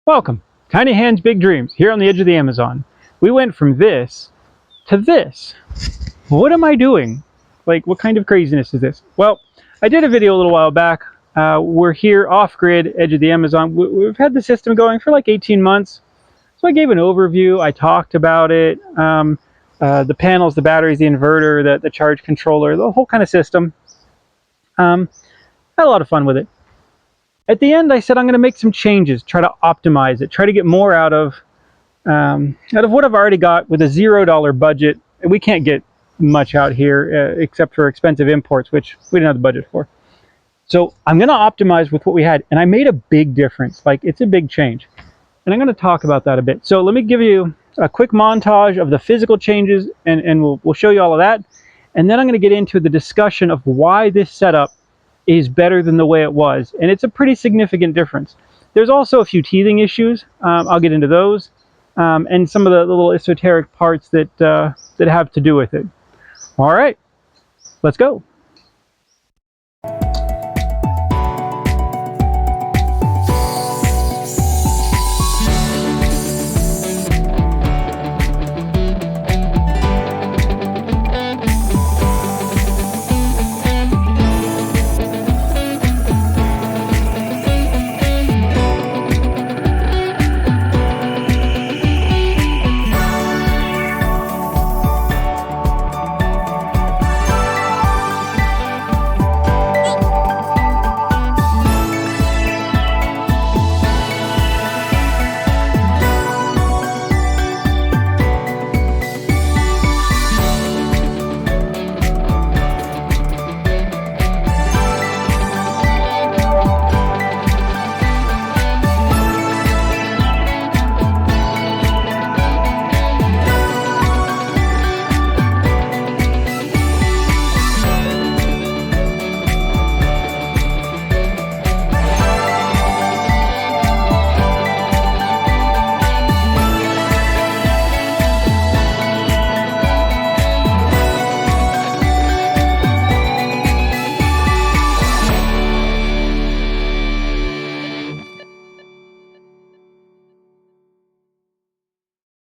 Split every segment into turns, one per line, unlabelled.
Welcome, Tiny Hands, Big Dreams, here on the edge of the Amazon. We went from this to this. What am I doing? Like, what kind of craziness is this? Well, I did a video a little while back. We're here off-grid, edge of the Amazon. We've had the system going for like 18 months. So I gave an overview, I talked about it, the panels, the batteries, the inverter, the charge controller, the whole kind of system. Had a lot of fun with it. At the end, I said I'm going to make some changes, try to optimize it, try to get more out of what I've already got with a $0 budget. We can't get much out here except for expensive imports, which we didn't have the budget for. So I'm going to optimize with what we had, and I made a big difference. Like, it's a big change, and I'm going to talk about that a bit. So let me give you a quick montage of the physical changes, and we'll show you all of that, and then I'm going to get into the discussion of why this setup is better than the way it was, and it's a pretty significant difference. There's also a few teething issues. I'll get into those, and some of the little esoteric parts that have to do with it. All right, let's go.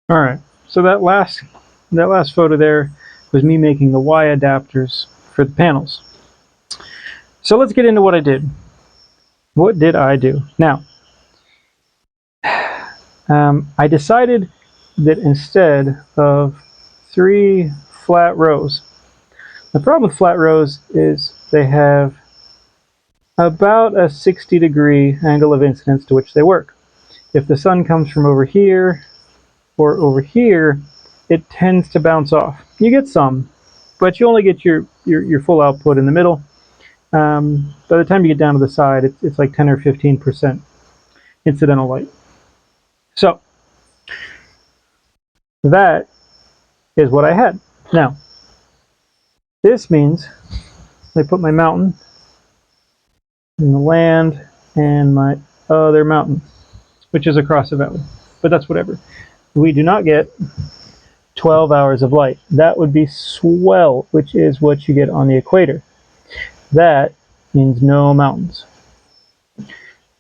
All right, so that last photo there was me making the Y adapters for the panels. So let's get into what I did. What did I do? Now, I decided that instead of 3 flat rows, the problem with flat rows is they have about a 60-degree angle of incidence to which they work. If the sun comes from over here or over here, it tends to bounce off. You get some, but you only get your full output in the middle. By the time you get down to the side, it's like 10 or 15% incidental light. So that is what I had. Now, this means I put my mountain in the land and my other mountain, which is across the valley, but that's whatever. We do not get 12 hours of light. That would be swell, which is what you get on the equator. That means no mountains.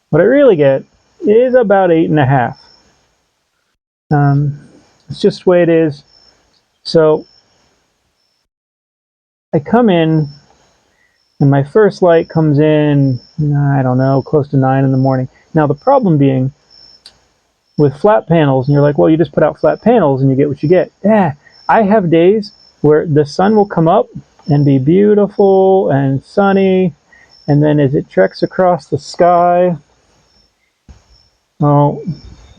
What I really get is about 8.5. It's just the way it is. So I come in, and my first light comes in, I don't know, close to 9 in the morning. Now the problem being, with flat panels, and you're like, well, you just put out flat panels and you get what you get. Yeah, I have days where the sun will come up and be beautiful and sunny, and then as it treks across the sky, oh,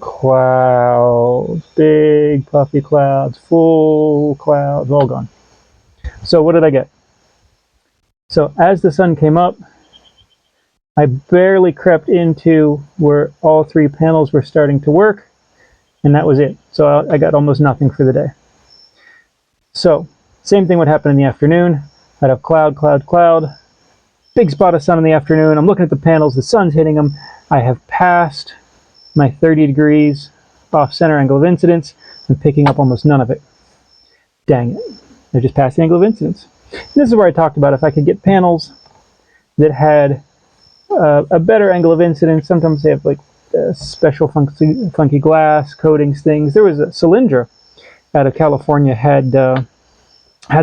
clouds, big puffy clouds, full clouds, all gone. So what did I get? So as the sun came up, I barely crept into where all 3 panels were starting to work, and that was it. So I got almost nothing for the day. So same thing would happen in the afternoon. I'd have cloud, cloud, cloud, big spot of sun in the afternoon. I'm looking at the panels, the sun's hitting them. I have passed my 30 degrees off center angle of incidence. I'm picking up almost none of it. Dang it, I just passed the angle of incidence. And this is where I talked about if I could get panels that had a better angle of incidence. Sometimes they have like special funky glass coatings things. There was a Cylindra out of California had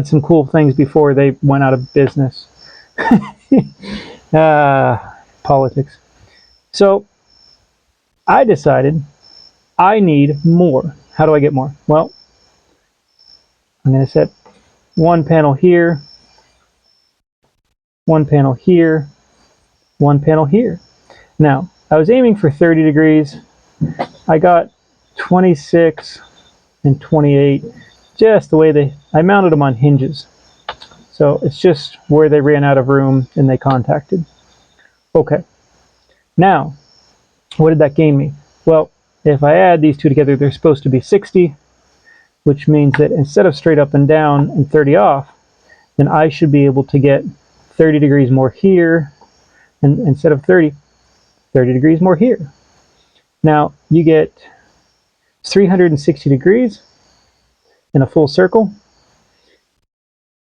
some cool things before they went out of business. Politics. So I decided I need more. How do I get more? Well, I'm going to set one panel here, one panel here, one panel here. Now, I was aiming for 30 degrees. I got 26 and 28, just the way I mounted them on hinges. So it's just where they ran out of room and they contacted. Okay. Now, what did that gain me? Well, if I add these two together, they're supposed to be 60, which means that instead of straight up and down and 30 off, then I should be able to get 30 degrees more here, and instead of 30 degrees more here. Now, you get 360 degrees in a full circle.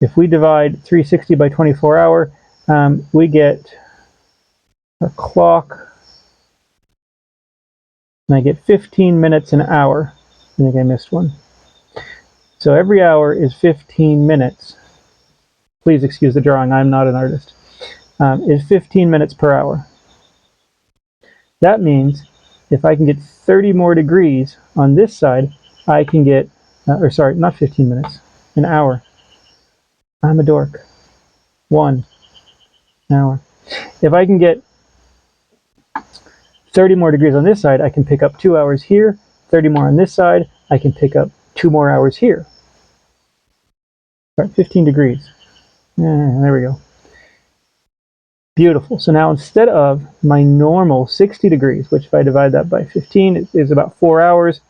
If we divide 360 by 24 hour, we get a clock, and I get 15 minutes an hour. I think I missed one. So every hour is 15 minutes. Please excuse the drawing, I'm not an artist. Is 15 minutes per hour. That means if I can get 30 more degrees on this side, I can get, or sorry, not 15 minutes, an hour. I'm a dork. 1 hour. If I can get 30 more degrees on this side, I can pick up 2 hours here. 30 more on this side, I can pick up 2 more hours here. All right, 15 degrees. There we go. Beautiful. So now instead of my normal 60 degrees, which if I divide that by 15, it is about 4 hours,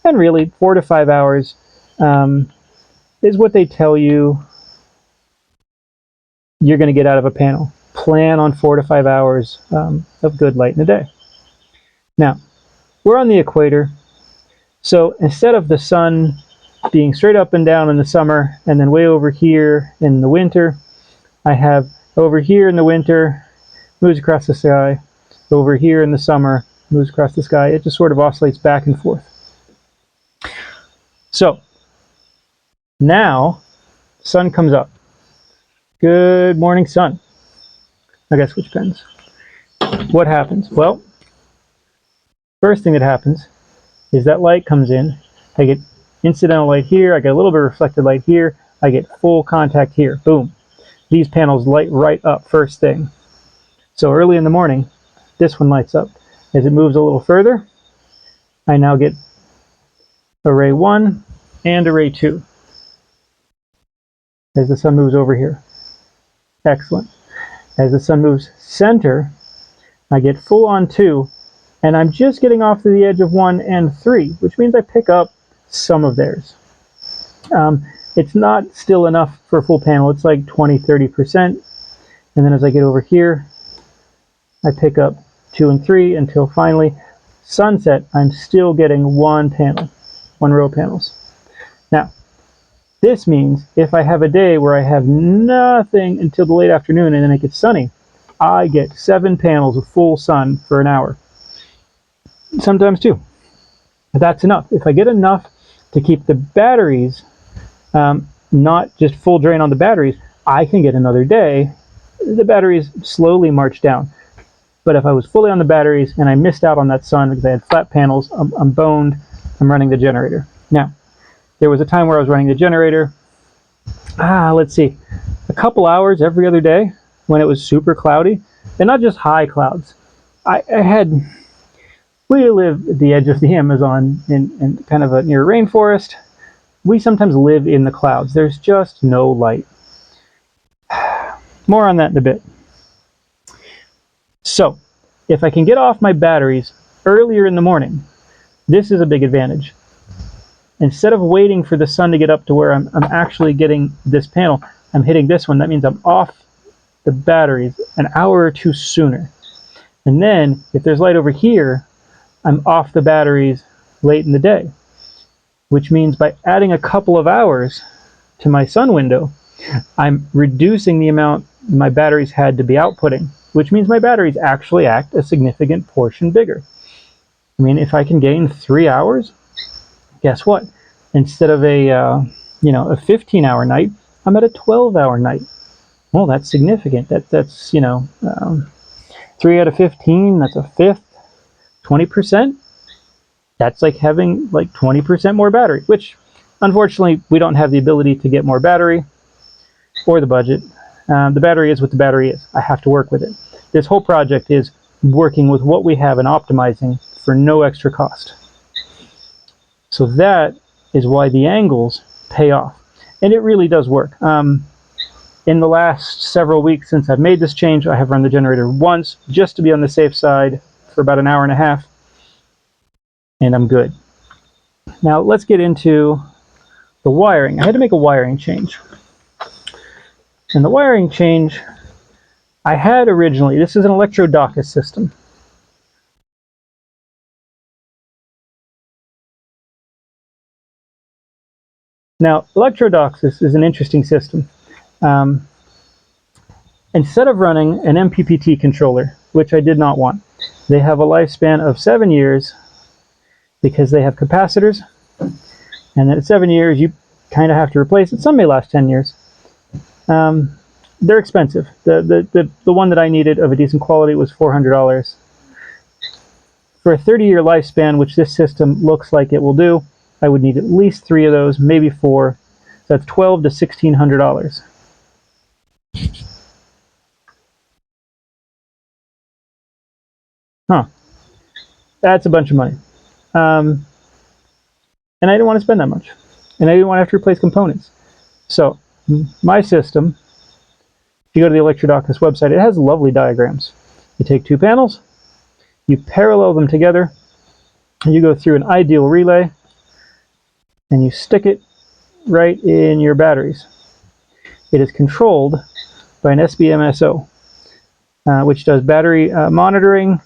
and really 4 to 5 hours is what they tell you you're going to get out of a panel. Plan on 4 to 5 hours of good light in a day. Now, we're on the equator, so instead of the sun being straight up and down in the summer and then way over here in the winter, I have over here in the winter, moves across the sky, over here in the summer, moves across the sky. It just sort of oscillates back and forth. So, now, sun comes up. Good morning, sun. I gotta switch pens. What happens? Well, first thing that happens is that light comes in. I get incidental light here, I get a little bit of reflected light here, I get full contact here. Boom. These panels light right up first thing. So early in the morning, this one lights up. As it moves a little further, I now get array 1 and array 2 as the sun moves over here. Excellent. As the sun moves center, I get full on 2, and I'm just getting off to the edge of 1 and 3, which means I pick up some of theirs. It's not still enough for a full panel. It's like 20-30%. And then as I get over here, I pick up 2 and 3 until finally sunset, I'm still getting 1 panel, 1 row of panels. Now, this means if I have a day where I have nothing until the late afternoon and then it gets sunny, I get 7 panels of full sun for an hour. Sometimes 2. But that's enough. If I get enough to keep the batteries not just full drain on the batteries, I can get another day. The batteries slowly march down. But if I was fully on the batteries and I missed out on that sun because I had flat panels, I'm boned, I'm running the generator. Now, there was a time where I was running the generator, let's see, a couple hours every other day when it was super cloudy, and not just high clouds. We live at the edge of the Amazon in kind of a near rainforest. We sometimes live in the clouds. There's just no light. More on that in a bit. So, if I can get off my batteries earlier in the morning, this is a big advantage. Instead of waiting for the sun to get up to where I'm actually getting this panel, I'm hitting this one. That means I'm off the batteries an hour or 2 sooner. And then, if there's light over here, I'm off the batteries late in the day. Which means by adding a couple of hours to my sun window, I'm reducing the amount my batteries had to be outputting, which means my batteries actually act a significant portion bigger. I mean, if I can gain 3 hours, guess what? Instead of a 15-hour night, I'm at a 12-hour night. Well, that's significant. That's 3 out of 15. That's a fifth. 20%. That's like having like 20% more battery, which unfortunately we don't have the ability to get more battery or the budget. The battery is what the battery is. I have to work with it. This whole project is working with what we have and optimizing for no extra cost. So that is why the angles pay off. And it really does work. In the last several weeks since I've made this change, I have run the generator once just to be on the safe side for about an hour and a half. And I'm good. Now let's get into the wiring. I had to make a wiring change. And the wiring change I had originally, this is an Electrodacus system. Now, Electrodacus is an interesting system. Instead of running an MPPT controller, which I did not want, they have a lifespan of 7 years because they have capacitors, and at 7 years you kind of have to replace it. Some may last 10 years. They're expensive. The one that I needed of a decent quality was $400. For a 30-year lifespan, which this system looks like it will do, I would need at least 3 of those, maybe 4. So that's $1,200 to $1,600. Huh. That's a bunch of money. And I didn't want to spend that much. And I didn't want to have to replace components. So my system, if you go to the Electrodacus website, it has lovely diagrams. You take 2 panels, you parallel them together, and you go through an ideal relay, and you stick it right in your batteries. It is controlled by an SBMSO, which does battery monitoring,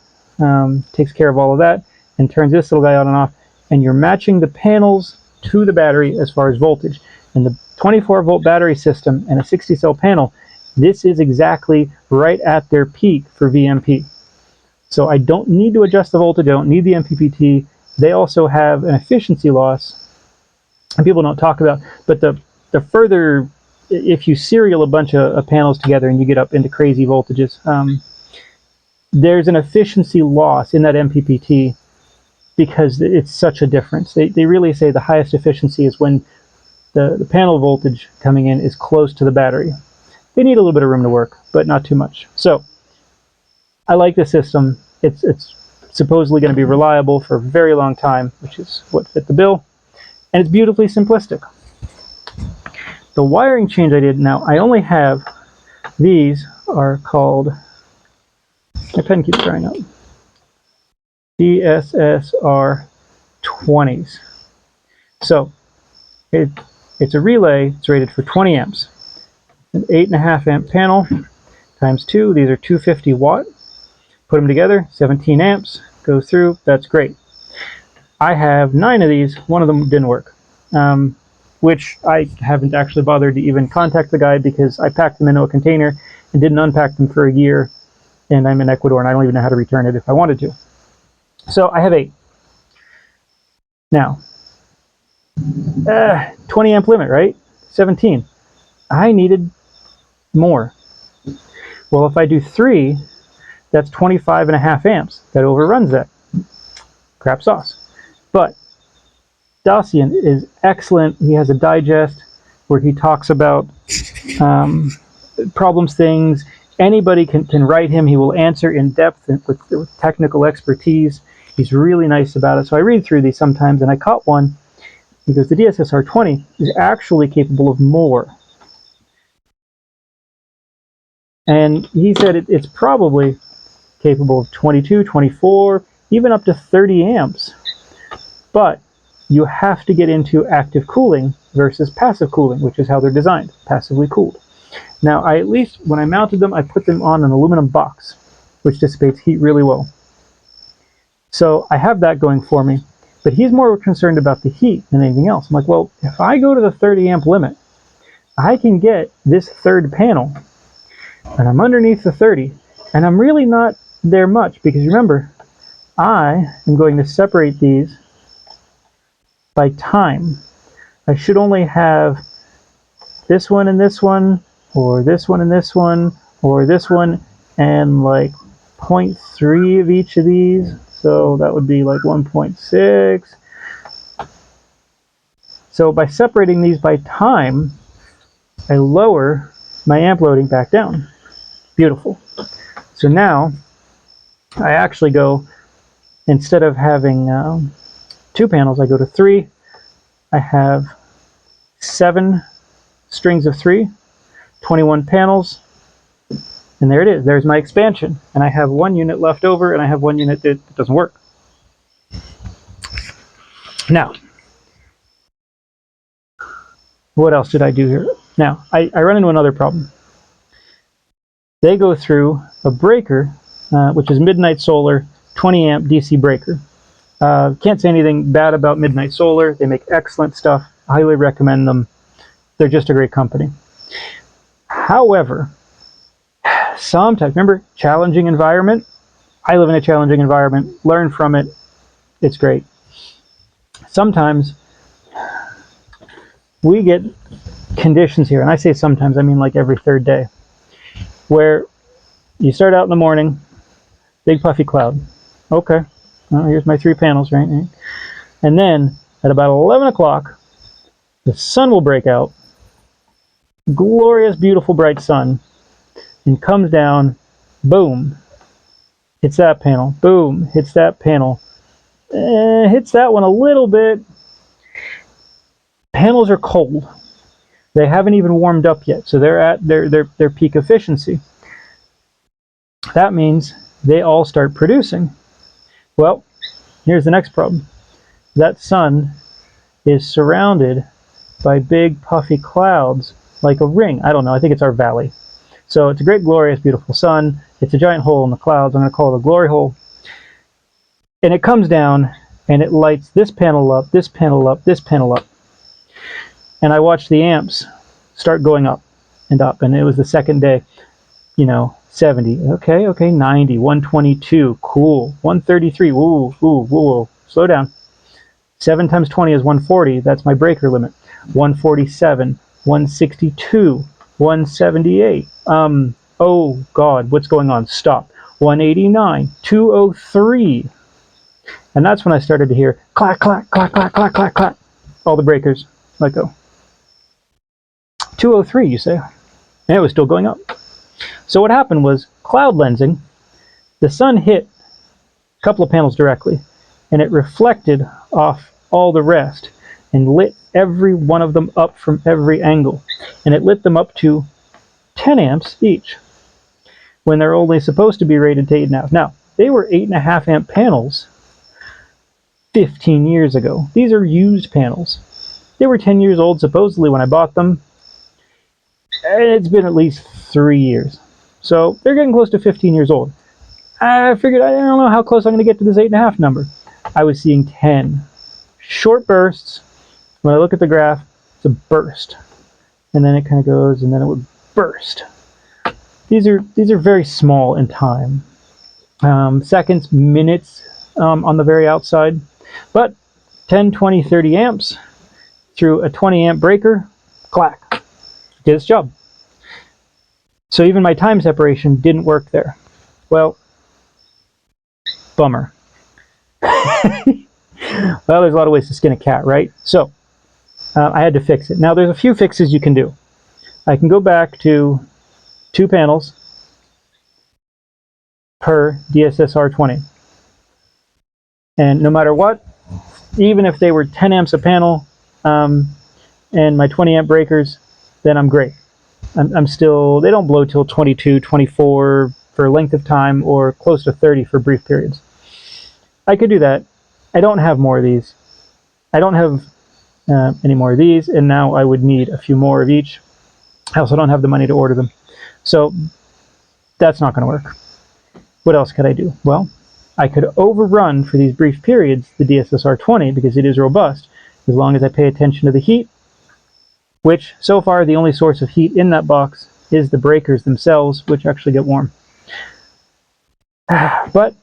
takes care of all of that, and turns this little guy on and off, and you're matching the panels to the battery as far as voltage. And the 24-volt battery system and a 60-cell panel, this is exactly right at their peak for VMP. So I don't need to adjust the voltage, I don't need the MPPT. They also have an efficiency loss, and people don't talk about, but the further, if you serial a bunch of panels together and you get up into crazy voltages, there's an efficiency loss in that MPPT because it's such a difference. They really say the highest efficiency is when the panel voltage coming in is close to the battery. They need a little bit of room to work, but not too much. So I like the system. It's supposedly going to be reliable for a very long time, which is what fit the bill. And it's beautifully simplistic. The wiring change I did, now I only have, these are called, my pen keeps drying up, DSSR 20s. So it's a relay. It's rated for 20 amps. An 8.5 amp panel times 2. These are 250 watt. Put them together, 17 amps. Goes through. That's great. I have 9 of these. One of them didn't work, which I haven't actually bothered to even contact the guy because I packed them into a container and didn't unpack them for a year. And I'm in Ecuador and I don't even know how to return it if I wanted to. So I have 8. Now, 20 amp limit, right? 17. I needed more. Well, if I do 3, that's 25.5 amps. That overruns that. Crap sauce. But Dacian is excellent. He has a digest where he talks about problems, things. Anybody can write him. He will answer in depth and with technical expertise. He's really nice about it. So I read through these sometimes, and I caught one. He goes, the DSSR 20 is actually capable of more. And he said it's probably capable of 22, 24, even up to 30 amps. But you have to get into active cooling versus passive cooling, which is how they're designed, passively cooled. Now, at least when I mounted them, I put them on an aluminum box, which dissipates heat really well. So I have that going for me, but he's more concerned about the heat than anything else. I'm like, well, if I go to the 30 amp limit, I can get this third panel, and I'm underneath the 30, and I'm really not there much, because remember, I am going to separate these by time. I should only have this one and this one, or this one and this one, or this one, and like 0.3 of each of these. So that would be like 1.6. So by separating these by time, I lower my amp loading back down. Beautiful. So now I actually go, instead of having 2 panels, I go to 3. I have 7 strings of 3, 21 panels, and there it is. There's my expansion. And I have 1 unit left over, and I have 1 unit that doesn't work. Now, what else did I do here? Now, I run into another problem. They go through a breaker, which is Midnight Solar 20 amp DC breaker. Can't say anything bad about Midnight Solar. They make excellent stuff. Highly recommend them. They're just a great company. However, sometimes, remember, challenging environment? I live in a challenging environment. Learn from it. It's great. Sometimes we get conditions here, and I say sometimes, I mean like every 3rd day, where you start out in the morning, big puffy cloud. Okay, well, here's my 3 panels, right? And then at about 11 o'clock, the sun will break out, glorious, beautiful, bright sun, and comes down, boom, hits that panel, boom, hits that panel, hits that one a little bit. Panels are cold. They haven't even warmed up yet, so they're at their peak efficiency. That means they all start producing. Well, here's the next problem. That sun is surrounded by big puffy clouds, like a ring. I don't know, I think it's our valley. So it's a great, glorious, beautiful sun. It's a giant hole in the clouds. I'm going to call it a glory hole. And it comes down, and it lights this panel up, this panel up, this panel up. And I watched the amps start going up and up, and it was the 2nd day, 70, okay, 90, 122, cool, 133, whoa, slow down. 7 times 20 is 140, that's my breaker limit. 147, 162, 178, oh God, what's going on? Stop. 189, 203. And that's when I started to hear clack, clack, clack, clack, clack, clack, clack. All the breakers let go. 203, you say? And it was still going up. So what happened was cloud lensing. The sun hit a couple of panels directly, and it reflected off all the rest and lit every one of them up from every angle. And it lit them up to 10 amps each, when they're only supposed to be rated to 8.5. Now, they were 8.5 amp panels 15 years ago. These are used panels. They were 10 years old supposedly when I bought them. And it's been at least 3 years. So they're getting close to 15 years old. I figured, I don't know how close I'm going to get to this 8.5 number. I was seeing 10 short bursts. When I look at the graph, it's a burst. And then it kind of goes, and then it would burst. These are very small in time. Seconds, minutes on the very outside. But 10, 20, 30 amps through a 20 amp breaker, clack. Did its job. So even my time separation didn't work there. Well, bummer. Well, there's a lot of ways to skin a cat, right? So I had to fix it. Now there's a few fixes you can do. I can go back to 2 panels per DSSR20. And no matter what, even if they were 10 amps a panel and my 20 amp breakers, then I'm great. I'm still, they don't blow till 22, 24 for a length of time, or close to 30 for brief periods. I could do that. I don't have more of these. I don't have any more of these, and now I would need a few more of each. I also don't have the money to order them. So that's not going to work. What else could I do? Well, I could overrun for these brief periods the DSSR20 because it is robust, as long as I pay attention to the heat, which so far the only source of heat in that box is the breakers themselves, which actually get warm. But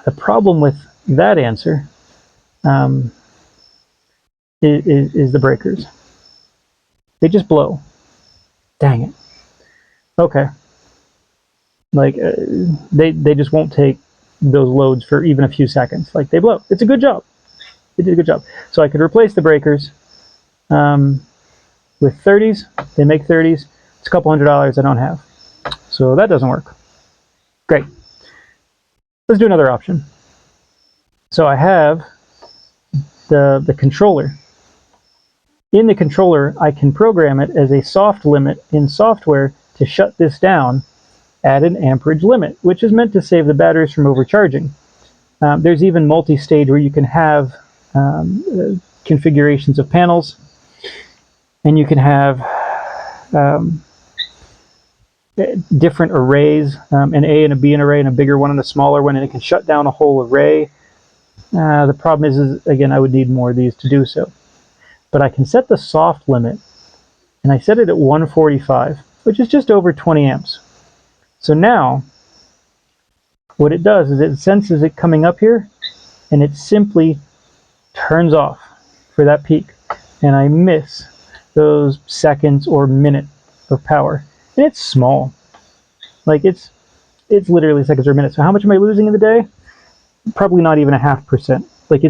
The problem with that answer is the breakers. They just blow. Dang it. Okay. Like, they just won't take those loads for even a few seconds. Like, they blow. It's a good job. They did a good job. So I could replace the breakers with 30s. They make 30s. It's a couple $100 I don't have. So that doesn't work. Great. Let's do another option. So I have the controller. In the controller, I can program it as a soft limit in software to shut this down at an amperage limit, which is meant to save the batteries from overcharging. There's even multi-stage where you can have configurations of panels, and you can have different arrays, an A and a B array and a bigger one and a smaller one, and it can shut down a whole array. The problem is again, I would need more of these to do so. But I can set the soft limit, and I set it at 145, which is just over 20 amps. So now, what it does is it senses it coming up here, and it simply turns off for that peak, and I miss those seconds or minute of power. And it's small. Like, it's literally seconds or minutes. So how much am I losing in the day? Probably not even 0.5%. Like,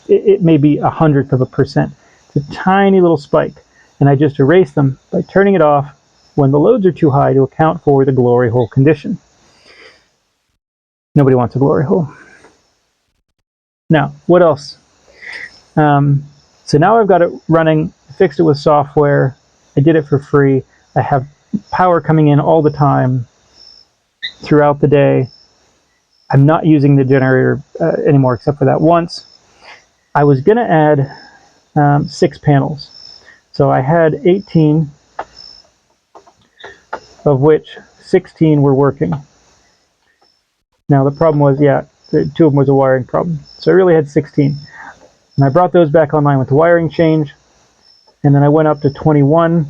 it may be 0.100%. It's a tiny little spike, and I just erase them by turning it off when the loads are too high to account for the glory hole condition. Nobody wants a glory hole. Now, what else? So now I've got it running, fixed it with software. I did it for free. I have power coming in all the time throughout the day. I'm not using the generator anymore except for that once. I was going to add 6 panels. So I had 18, of which 16 were working. Now the problem was, 2 of them was a wiring problem. So I really had 16. And I brought those back online with the wiring change. And then I went up to 21,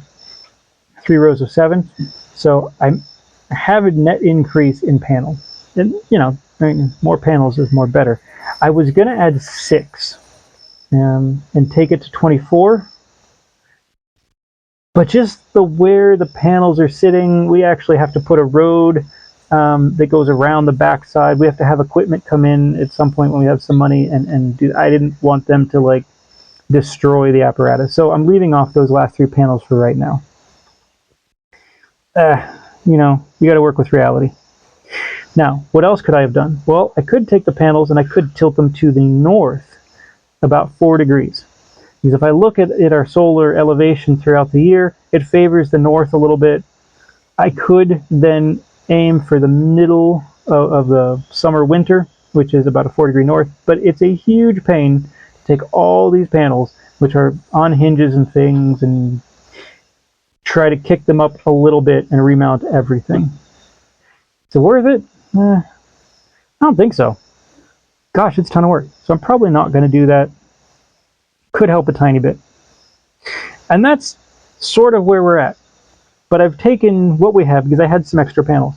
3 rows of 7. So I have a net increase in panel. And, more panels is more better. I was going to add 6 and take it to 24. But just where the panels are sitting, we actually have to put a road that goes around the backside. We have to have equipment come in at some point when we have some money and do. I didn't want them to destroy the apparatus, so I'm leaving off those last 3 panels for right now. You got to work with reality. Now, what else could I have done? Well, I could take the panels and I could tilt them to the north about 4 degrees. Because if I look at our solar elevation throughout the year, it favors the north a little bit. I could then aim for the middle of the summer-winter, which is about a 4-degree north, but it's a huge pain to take all these panels, which are on hinges and things, and try to kick them up a little bit and remount everything. Is it worth it? I don't think so. Gosh, it's a ton of work. So I'm probably not going to do that. Could help a tiny bit. And that's sort of where we're at. But I've taken what we have, because I had some extra panels,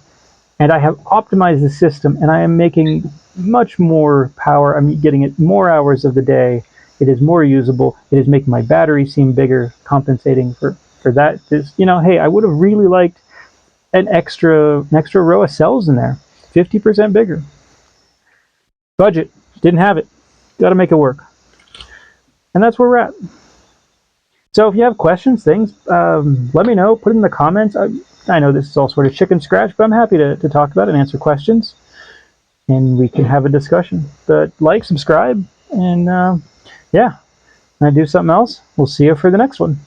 and I have optimized the system, and I am making much more power. I'm getting it more hours of the day. It is more usable. It is making my battery seem bigger, compensating for that. Just, hey, I would have really liked an extra row of cells in there, 50% bigger. Budget, didn't have it. Got to make it work. And that's where we're at. So if you have questions, things, let me know. Put it in the comments. I know this is all sort of chicken scratch, but I'm happy to talk about it and answer questions. And we can have a discussion. But subscribe, and when I do something else, we'll see you for the next one.